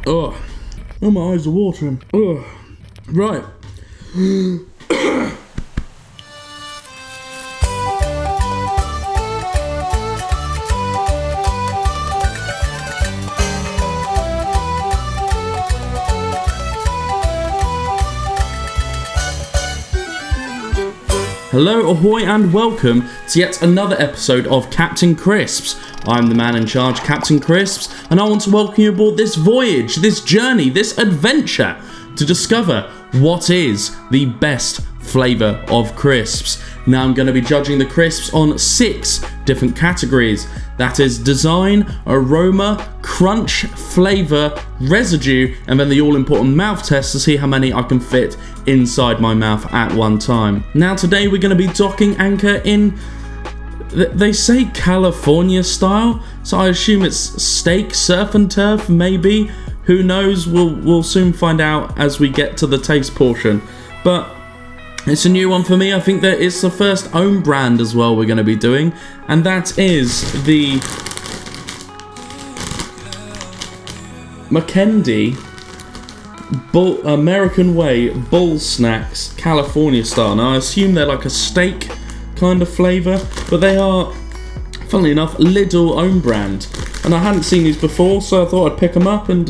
Oh, my eyes are watering. Oh, right. Hello, ahoy, and welcome to yet another episode of Captain Crisps. I'm the man in charge, Captain Crisps, and I want to welcome you aboard this voyage, this journey, this adventure to discover what is the best flavour of crisps. Now I'm going to be judging the crisps on 6 different categories. That is design, aroma, crunch, flavour, residue, and then the all-important mouth test to see how many I can fit inside my mouth at one time. Now today we're going to be docking anchor in, they say California style, so I assume it's steak, surf and turf, maybe. Who knows? We'll soon find out as we get to the taste portion. But it's a new one for me. I think that it's the first own brand as well we're going to be doing, and that is the McEnnedy American Way Bull Snacks California style. Now I assume they're like a steak kind of flavour, but they are, funnily enough, Lidl own brand, and I hadn't seen these before, so I thought I'd pick them up and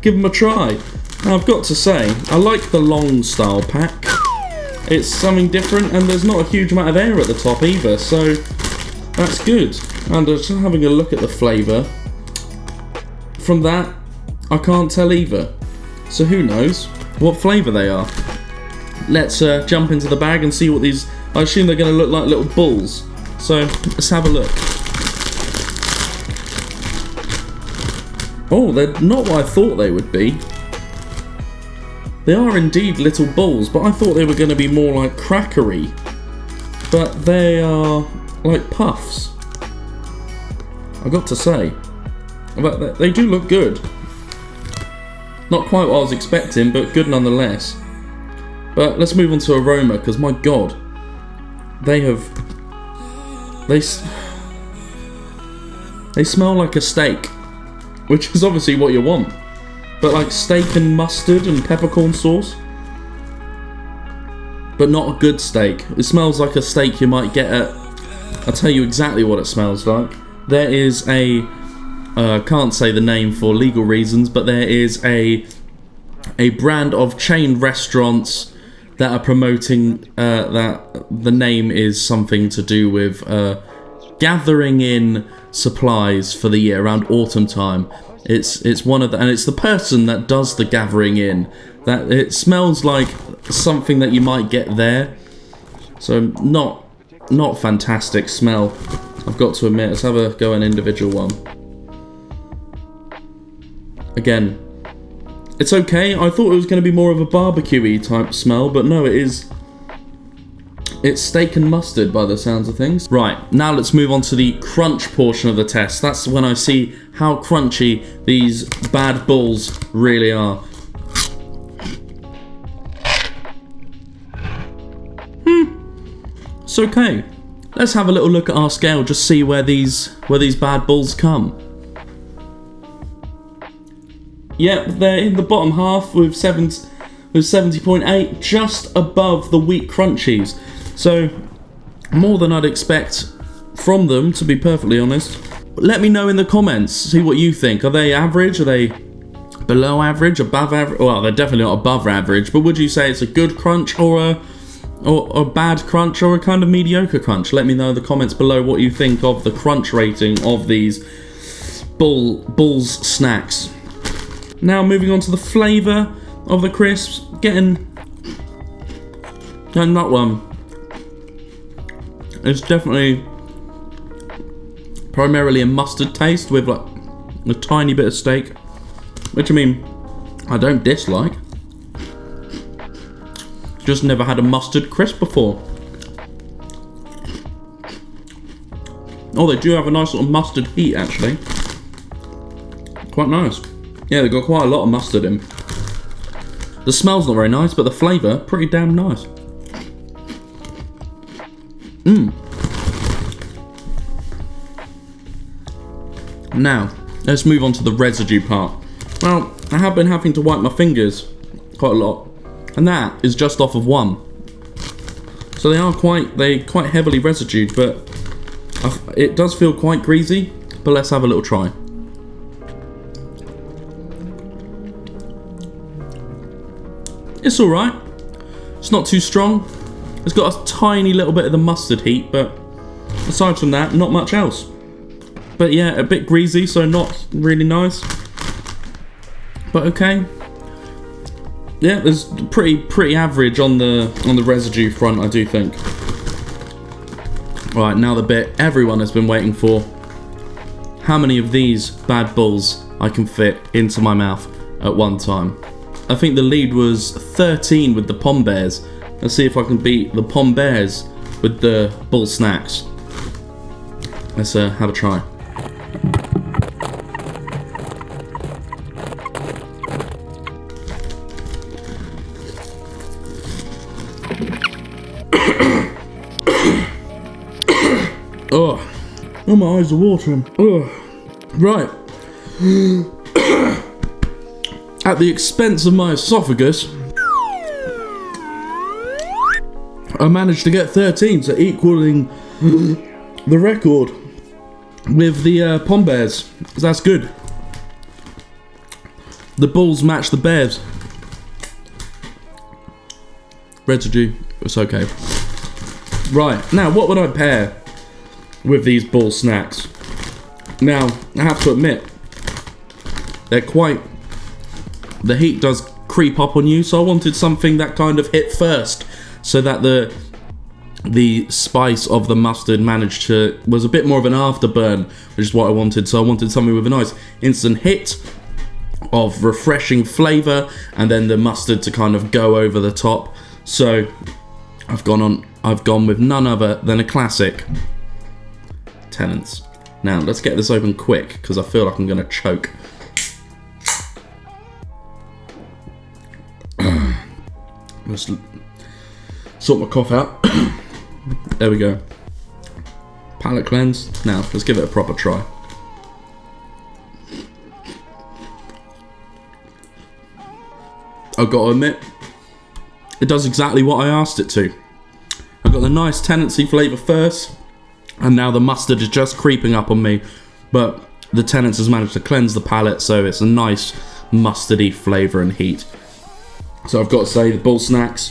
give them a try. Now I've got to say, I like the long style pack. It's something different, and there's not a huge amount of air at the top either, so that's good. And just having a look at the flavour, from that, I can't tell either. So who knows what flavour they are. Let's jump into the bag and see what these, I assume they're going to look like little bulls. So let's have a look. Oh, they're not what I thought they would be. They are indeed little balls, but I thought they were going to be more like crackery. But they are like puffs. I've got to say. But they do look good. Not quite what I was expecting, but good nonetheless. But let's move on to aroma, because my god. They smell like a steak. Which is obviously what you want. But like steak and mustard and peppercorn sauce. But not a good steak. It smells like a steak you might get at... I'll tell you exactly what it smells like. There is a... can't say the name for legal reasons, but there is a brand of chain restaurants that are promoting that the name is something to do with gathering in supplies for the year around autumn time. It's one of the, and it's the person that does the gathering in, that it smells like something that you might get there. So not fantastic smell, I've got to admit. Let's have a go at an individual one. Again, it's okay. I thought it was going to be more of a barbecue-y type smell, but no, it's steak and mustard by the sounds of things. Right, now let's move on to the crunch portion of the test. That's when I see how crunchy these bad bulls really are. It's okay. Let's have a little look at our scale, just see where these bad bulls come. Yep, they're in the bottom half with 70.8, just above the wheat crunchies. So, more than I'd expect from them, to be perfectly honest. Let me know in the comments, see what you think. Are they average? Are they below average? Above average? Well, they're definitely not above average, but would you say it's a good crunch or a bad crunch or a kind of mediocre crunch? Let me know in the comments below what you think of the crunch rating of these Bulls snacks. Now moving on to the flavour of the crisps, getting that one. It's definitely primarily a mustard taste with like a tiny bit of steak, which I mean, I don't dislike. Just never had a mustard crisp before. Oh, they do have a nice little mustard heat actually. Quite nice. Yeah, they've got quite a lot of mustard in. The smell's not very nice, but the flavour, pretty damn nice. Now, let's move on to the residue part. Well, I have been having to wipe my fingers quite a lot, and that is just off of one. So they are quite heavily residued, but it does feel quite greasy. But let's have a little try. It's all right. It's not too strong. It's got a tiny little bit of the mustard heat, but aside from that, not much else. But yeah, a bit greasy, so not really nice. But okay. Yeah, it's pretty average on the residue front, I do think. Right, now the bit everyone has been waiting for. How many of these bad bulls I can fit into my mouth at one time? I think the lead was 13 with the Pom Bears. Let's see if I can beat the Pom Bears with the bull snacks. Let's have a try. Oh, my eyes are watering. Oh. Right. At the expense of my esophagus, I managed to get 13, so equaling the record with the Pom Bears. That's good. The bulls match the bears. Residue, it's okay. Right, now what would I pair with these bull snacks? Now, I have to admit, the heat does creep up on you, so I wanted something that kind of hit first, so that the spice of the mustard was a bit more of an afterburn, which is what I wanted. So I wanted something with a nice instant hit of refreshing flavour, and then the mustard to kind of go over the top. So I've gone with none other than a classic Tennent's. Now let's get this open quick, because I feel like I'm going to choke. Let's sort my cough out. There we go. Palate cleanse. Now let's give it a proper try. I've got to admit, it does exactly what I asked it to. I've got the nice Tennessee flavour first, and now the mustard is just creeping up on me, but the Tennent's has managed to cleanse the palate, so it's a nice mustardy flavour and heat. So I've got to say, the bull snacks,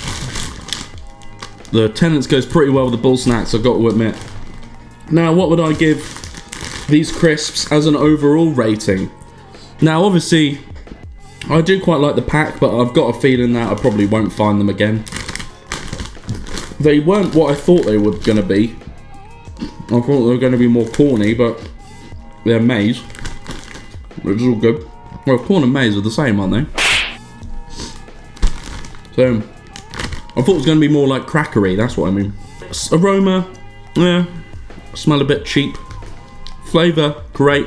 the Tennent's goes pretty well with the bull snacks, I've got to admit. Now, what would I give these crisps as an overall rating? Now, obviously, I do quite like the pack, but I've got a feeling that I probably won't find them again. They weren't what I thought they were going to be. I thought they were going to be more corny, but they're maize, which is all good. Well, corn and maize are the same, aren't they? So, I thought it was going to be more like crackery, that's what I mean. Aroma, yeah, smell a bit cheap. Flavour, great.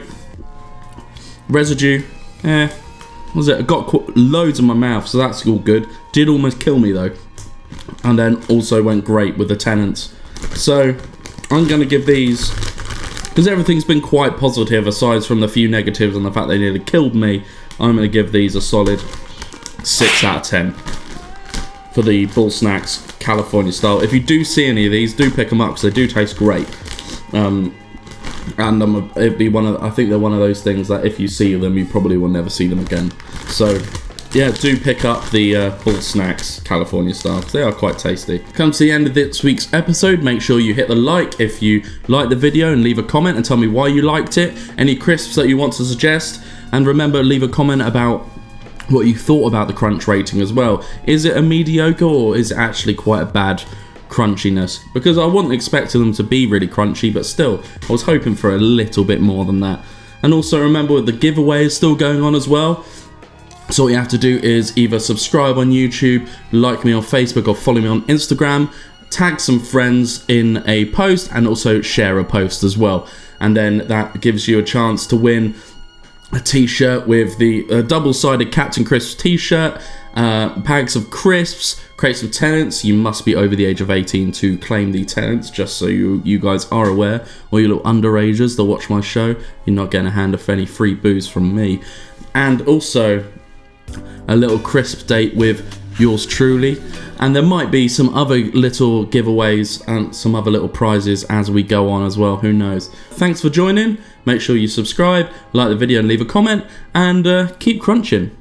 Residue, what was it? I got loads in my mouth, so that's all good. Did almost kill me though. And then also went great with the Tennent's. So, I'm going to give these, because everything's been quite positive aside from the few negatives and the fact they nearly killed me, I'm going to give these a solid 6 out of 10. For the bull snacks California style. If you do see any of these, do pick them up because they do taste great. And it'd be I think they're one of those things that if you see them, you probably will never see them again. So yeah, do pick up the bull snacks California style because they are quite tasty. Come to the end of this week's episode, make sure you hit the like if you liked the video and leave a comment and tell me why you liked it, any crisps that you want to suggest, and remember, leave a comment about what you thought about the crunch rating as well. Is it a mediocre or is it actually quite a bad crunchiness? Because I wasn't expecting them to be really crunchy, but still, I was hoping for a little bit more than that. And also remember, the giveaway is still going on as well. So what you have to do is either subscribe on YouTube, like me on Facebook, or follow me on Instagram, tag some friends in a post, and also share a post as well. And then that gives you a chance to win a t-shirt with the double-sided Captain Crisps t-shirt, bags of crisps, crates of Tennent's. You must be over the age of 18 to claim the Tennent's, just so you guys are aware. Or you little underagers that watch my show, you're not getting a hand of any free booze from me. and also a little crisp date with yours truly. And there might be some other little giveaways and some other little prizes as we go on as well, who knows. Thanks for joining. Make sure you subscribe, like the video and leave a comment, and keep crunching.